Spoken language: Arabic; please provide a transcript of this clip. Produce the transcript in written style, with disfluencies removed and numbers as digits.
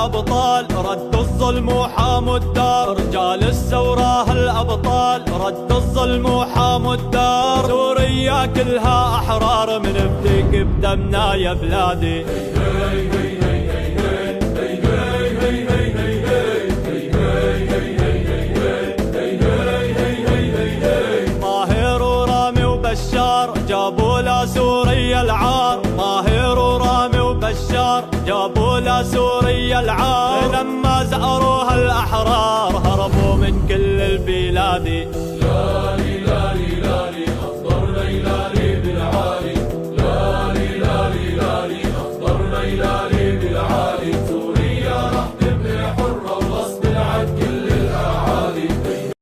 الأبطال ردوا الظلم وحاموا الدار، رجال الثورة الأبطال ردوا الظلم وحاموا الدار. سوريا كلها أحرار منفديك بدمنا يا بلادي. ماهر ورامي وبشار جابوا لا سوريا العار، ماهر ورامي وبشار جابوا لا سوريا العار.